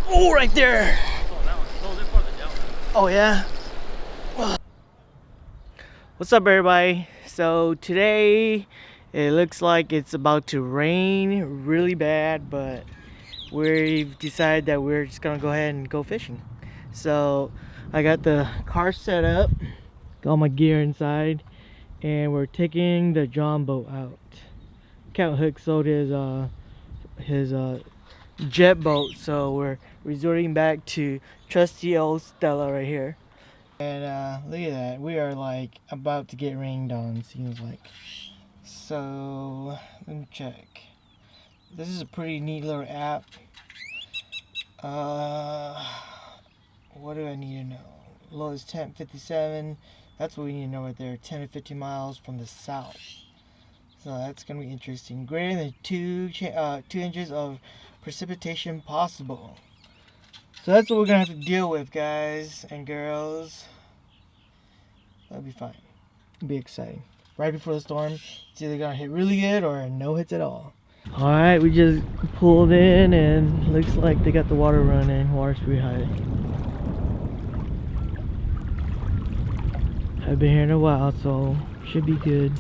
Oh, right there. Oh yeah. What's up, everybody? So today it looks like it's about to rain really bad, but we've decided that we're just gonna go ahead and go fishing. So I got the car set up, got all my gear inside, and we're taking the John boat out. Count Hook sold his jet boat, so we're resorting back to trusty old Stella right here. And look at that, we are like about to get rained on, seems like. So let me check. This is a pretty neat little app. What do I need to know? Low is 1057. That's what we need to know right there. 10 to 50 miles from the south. So that's gonna be interesting. Greater than 2 inches of precipitation possible. So that's what we're gonna have to deal with, guys and girls. That'll be fine. It'll be exciting. Right before the storm, it's either gonna hit really good or no hits at all. Alright, we just pulled in and looks like they got the water running. Water's pretty high. I've been here in a while, so should be good.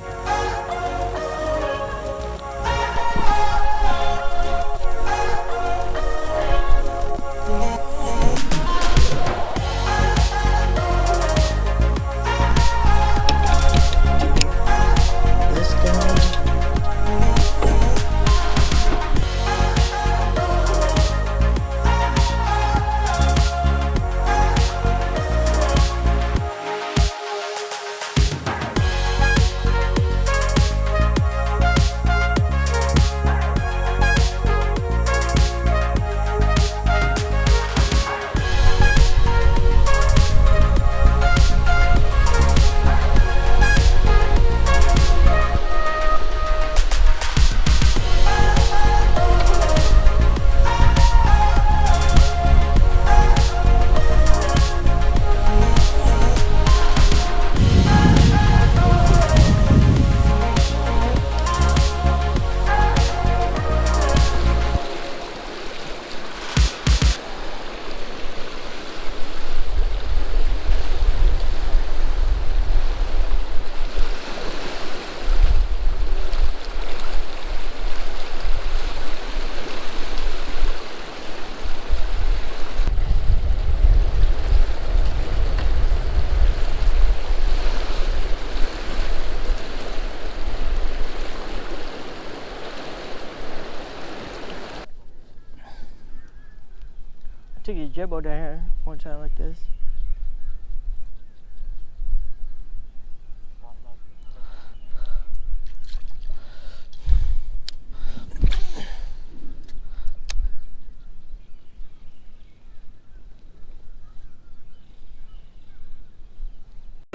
I took your jet boat down here one time like this.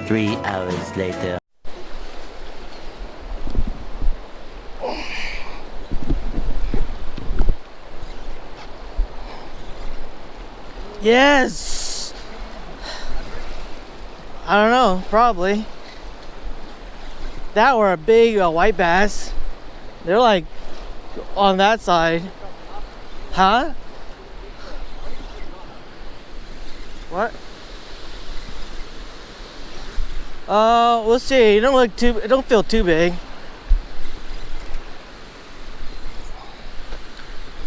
Three hours later. Yes! I don't know, probably. That were a big white bass. They're like on that side. Huh? What? We'll see. It don't feel too big.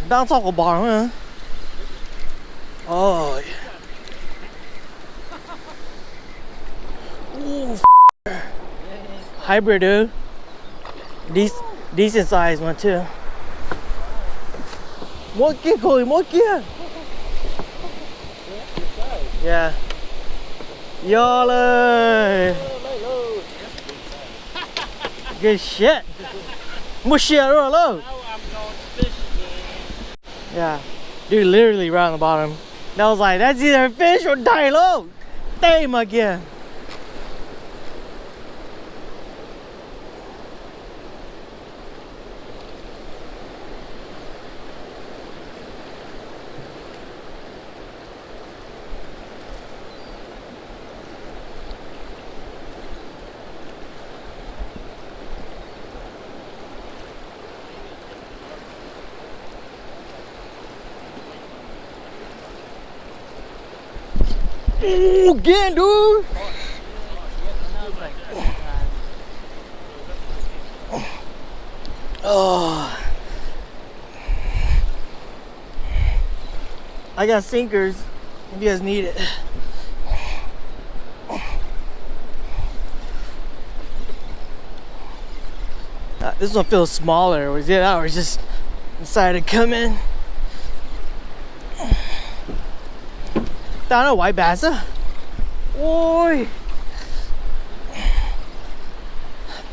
Bounce off a bar, huh? Oh, yeah. Ooh, hybrid, dude. Decent size one too. Một kia khỏi một kia. Yeah. Yola. Good shit. Yeah. Dude, literally right on the bottom. And I was like, that's either fish or die low. Damn again. Oh, again, dude. Oh. I got sinkers if you guys need it. This one feels smaller. Was it? I was just decided to come in. Down a white bass. Oi.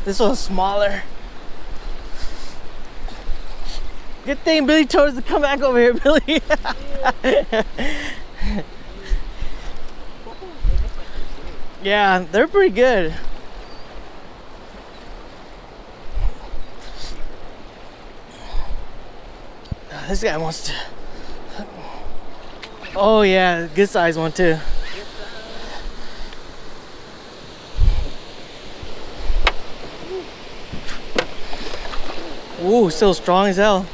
This one's smaller. Good thing Billy told us to come back over here, Billy. Yeah, they're pretty good. This guy wants to. Oh yeah, good size one too. Ooh, still strong as hell.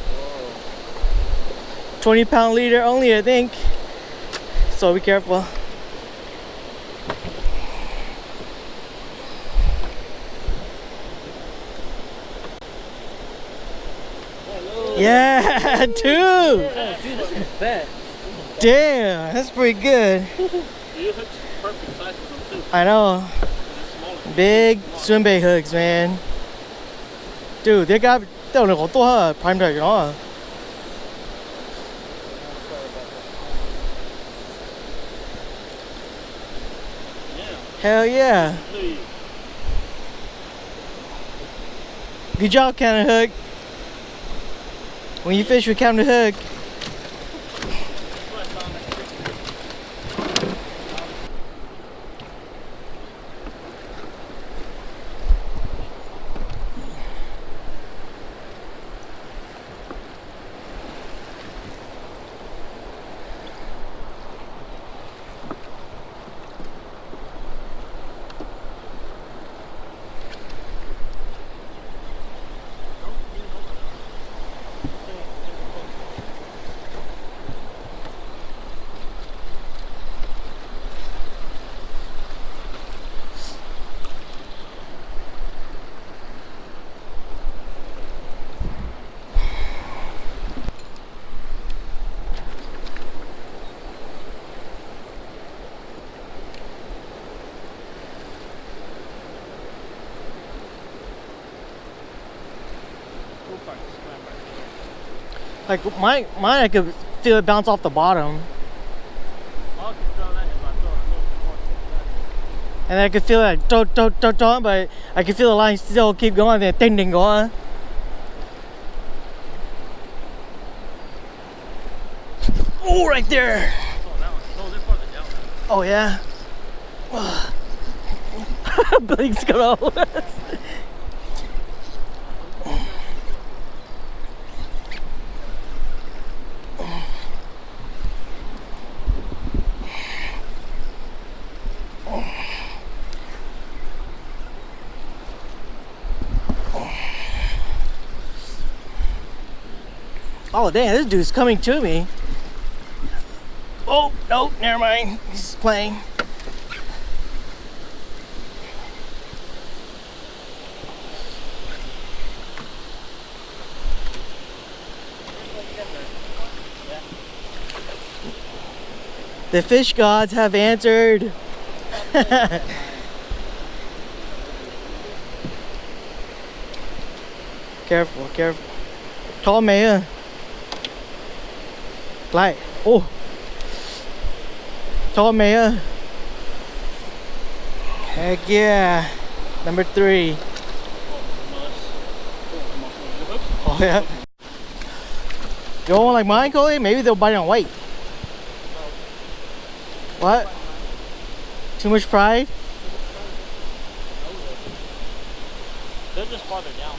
20-pound leader only, I think. So be careful. Yeah, two. Yeah, dude, this is fat. Damn, that's pretty good. Perfect size for them too. I know. Big Swimbait hooks, man. Dude, they got. Hell yeah. Good job, Counter Hook. When you fish with Counter Hook. Like mine, I could feel it bounce off the bottom. And I could feel it like but I could feel the line still keep going, then ding going. Oh, right there. Oh yeah. Blake's gonna. Oh damn, this dude's coming to me. Oh, no, never mind. He's playing. The fish gods have answered. Careful, careful. Có mẹ. Lại. Oh. Cho mẹ. Heck yeah. Number 3. Oh yeah. You don't want like mine, Coley? Maybe they'll bite on weight. What? Too much pride? They're just farther down.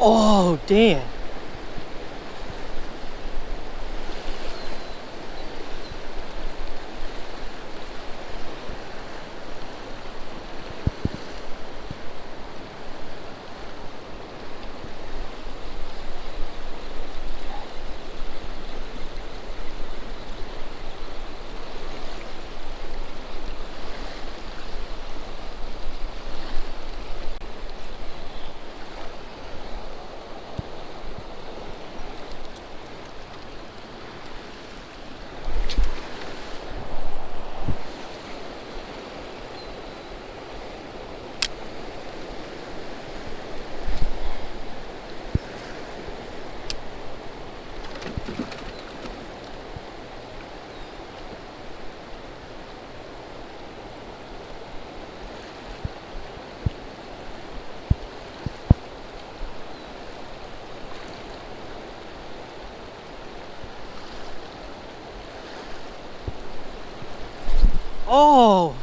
Oh, damn. Oh!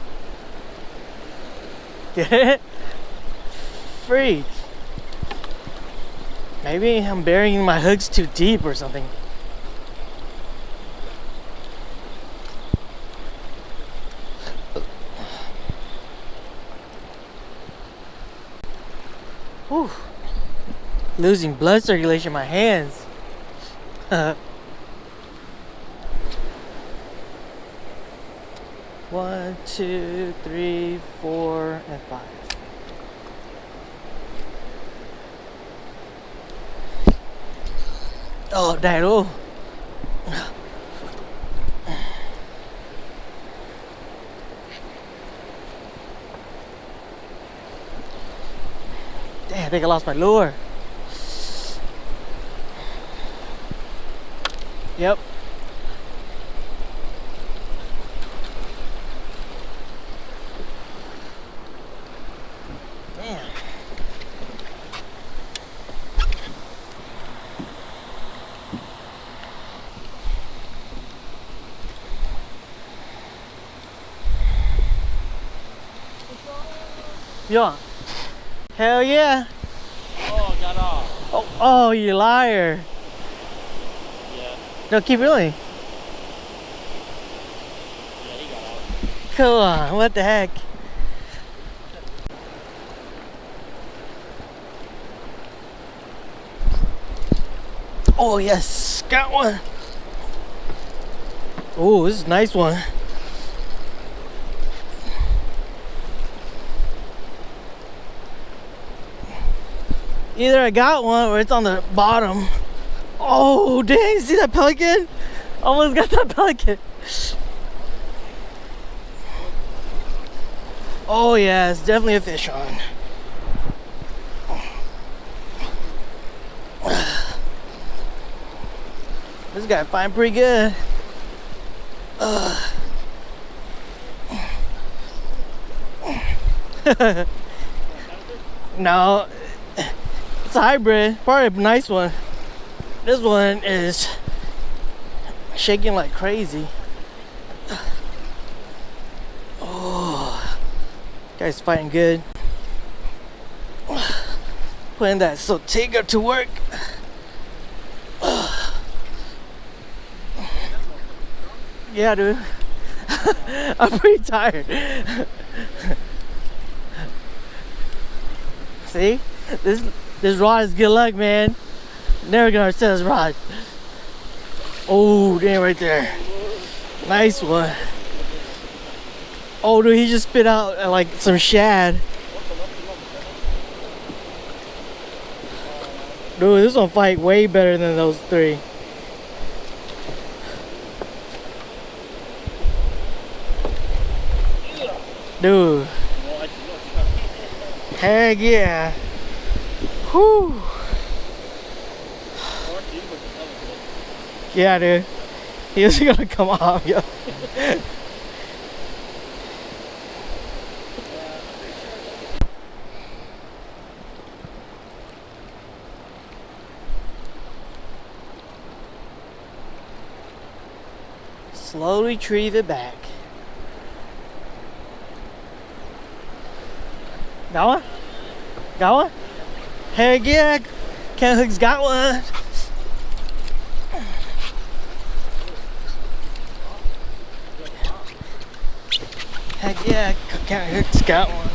Get it? Freak. Maybe I'm burying my hooks too deep or something. Whew. Losing blood circulation in my hands. 1, 2, 3, 4, and 5. Oh, dang, oh. Damn, I think I lost my lure. Yep. Damn. Yeah. Hell yeah. Oh, got off. Oh, you liar. Yeah. No, keep reeling. Yeah, he got off. Come on, what the heck? Oh yes, got one. Oh, this is a nice one. Either I got one or it's on the bottom. Oh dang, see that pelican? Almost got that pelican. Oh yeah, it's definitely a fish on. This guy find pretty good. No, it's a hybrid, probably a nice one. This one is shaking like crazy. Oh, guy's fighting good. Putting that Sotiga to work. Yeah, dude. I'm pretty tired. See? This rod is good luck, man. Never gonna sell this rod. Oh, damn, right there. Nice one. Oh, dude, he just spit out like some shad. Dude, this one fight way better than those three. Dude. Heck yeah. Whew. Yeah, dude. He was gonna come off, yo. Slowly retrieve it back. Got one? Got one? Heck yeah. Cat Hook's got one. Heck yeah, Cat Hook's got one.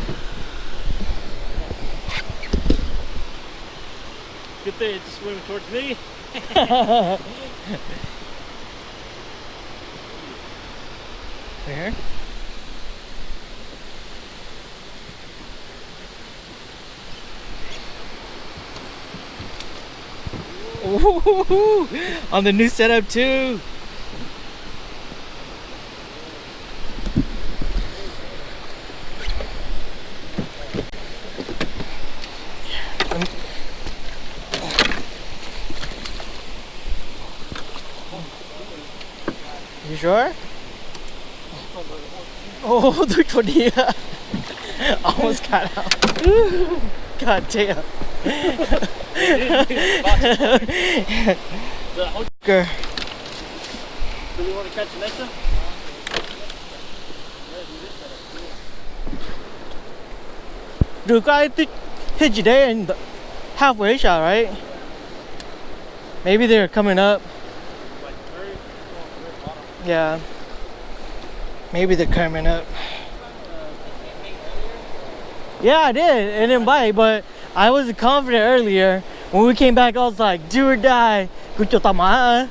Good thing it's swimming towards me. Here. Ooh, on the new setup too. You sure? Oh, look for the almost got out. God damn. Okay. Do we want to catch the next one? Dude, I hit you there in the halfway shot, right? Maybe they're coming up. Like very bottom. Yeah. Maybe they're coming up. Yeah, I did. It didn't bite, but I wasn't confident earlier. When we came back, I was like, do or die. Good job, tama.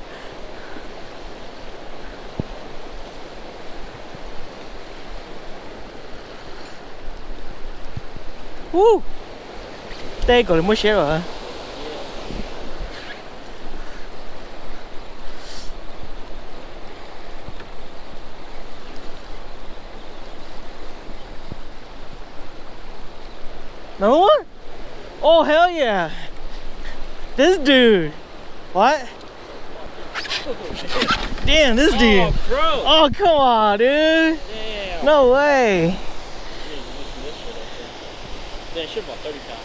Woo! Đây còn mới share rồi hả? Another one? Oh hell yeah! This dude. What? Damn, this dude. Oh, bro. Oh come on, dude. Damn. No way. Yeah, it should about 30 pounds.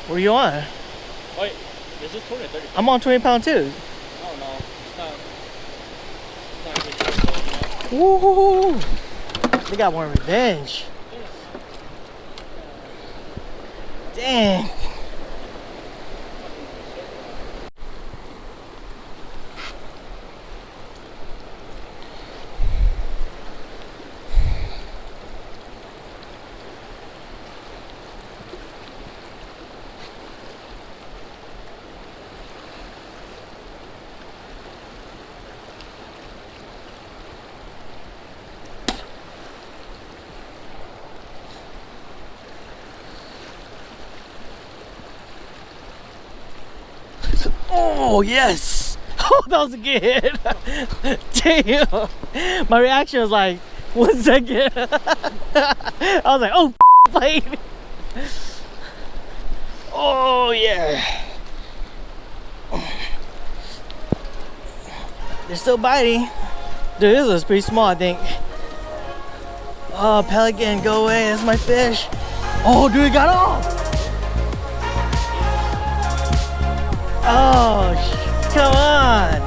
What are you on? Wait, is this 20 or 30 pounds? I'm on 20 pound too. Oh no, it's not good. Woo! They got more revenge. Dang. Oh yes! Oh, that was a good hit. Damn! My reaction was like 1 second. I was like, oh, plane. Oh yeah! They're still biting. Dude, this was pretty small, I think. Oh, pelican, go away! That's my fish. Oh, dude, it got off. Oh, come on.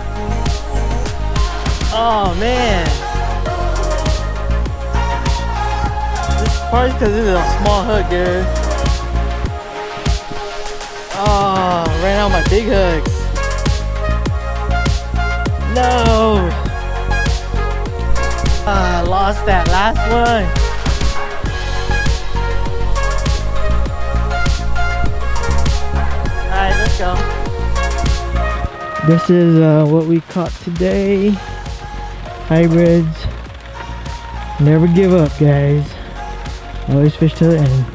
Oh, man. This is probably because this is a small hook, dude. Oh, ran out my big hooks. No. I lost that last one. All right, let's go. This is what we caught today. Hybrids. Never give up, guys. Always fish to the end.